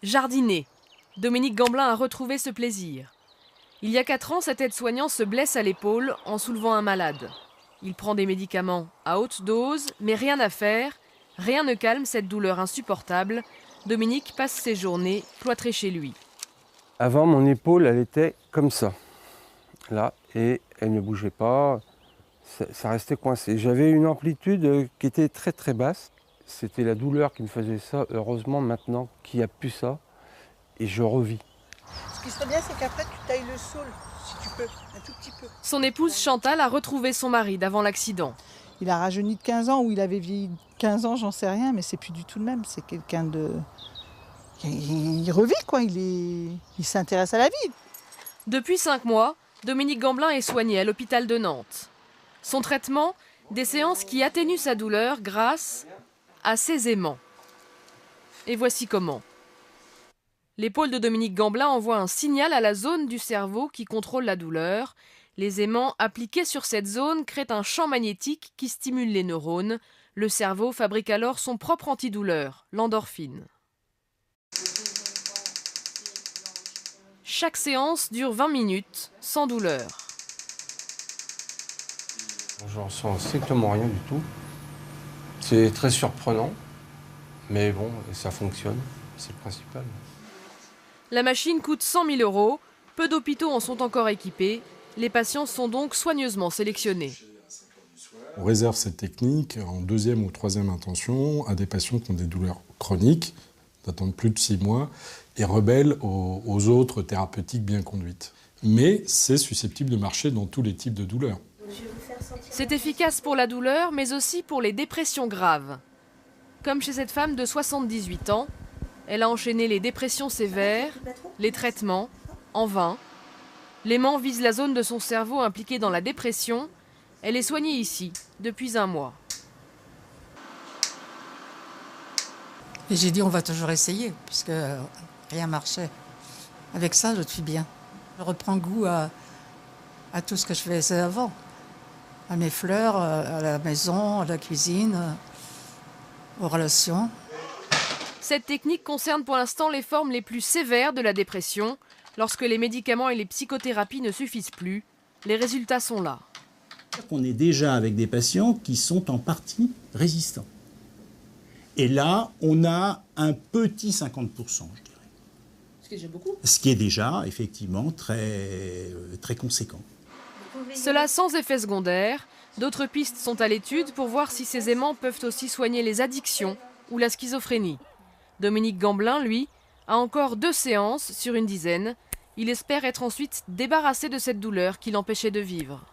Jardiner. Dominique Gamblin a retrouvé ce plaisir. Il y a 4 ans, cet aide-soignant se blesse à l'épaule en soulevant un malade. Il prend des médicaments à haute dose, mais rien à faire. Rien ne calme cette douleur insupportable. Dominique passe ses journées cloîtré chez lui. Avant, mon épaule, elle était comme ça, là, et elle ne bougeait pas, ça restait coincé. J'avais une amplitude qui était très très basse. C'était la douleur qui me faisait ça. Heureusement, maintenant qu'il n'y a plus ça, et je revis. Ce qui serait bien, c'est qu'après, tu tailles le saule, si tu peux, un tout petit peu. Son épouse Chantal a retrouvé son mari d'avant l'accident. Il a rajeuni de 15 ans, ou il avait vieilli de 15 ans, j'en sais rien, mais c'est plus du tout le même. C'est quelqu'un de... Il revit, quoi. Il s'intéresse à la vie. Depuis 5 mois, Dominique Gamblin est soigné à l'hôpital de Nantes. Son traitement, des séances qui atténuent sa douleur grâce à ses aimants. Et voici comment. L'épaule de Dominique Gamblin envoie un signal à la zone du cerveau qui contrôle la douleur. Les aimants appliqués sur cette zone créent un champ magnétique qui stimule les neurones. Le cerveau fabrique alors son propre antidouleur, l'endorphine. Chaque séance dure 20 minutes, sans douleur. Je ressens strictement rien du tout. C'est très surprenant, mais bon, ça fonctionne, c'est le principal. La machine coûte 100 000 €. Peu d'hôpitaux en sont encore équipés. Les patients sont donc soigneusement sélectionnés. On réserve cette technique en 2e ou 3e intention à des patients qui ont des douleurs chroniques, datant de plus de 6 mois, et rebelles aux autres thérapeutiques bien conduites. Mais c'est susceptible de marcher dans tous les types de douleurs. C'est efficace pour la douleur, mais aussi pour les dépressions graves. Comme chez cette femme de 78 ans, elle a enchaîné les dépressions sévères, les traitements, en vain. L'aimant vise la zone de son cerveau impliquée dans la dépression. Elle est soignée ici, depuis 1 mois. Et j'ai dit, on va toujours essayer, puisque rien marchait. Avec ça, je suis bien. Je reprends goût à tout ce que je faisais avant. À mes fleurs, à la maison, à la cuisine, aux relations. Cette technique concerne pour l'instant les formes les plus sévères de la dépression. Lorsque les médicaments et les psychothérapies ne suffisent plus, les résultats sont là. On est déjà avec des patients qui sont en partie résistants. Et là, on a un petit 50%, je dirais. Ce qui est déjà beaucoup. Ce qui est déjà, effectivement, très conséquent. Cela sans effet secondaire. D'autres pistes sont à l'étude pour voir si ces aimants peuvent aussi soigner les addictions ou la schizophrénie. Dominique Gamblin, lui, a encore 2 séances sur une dizaine. Il espère être ensuite débarrassé de cette douleur qui l'empêchait de vivre.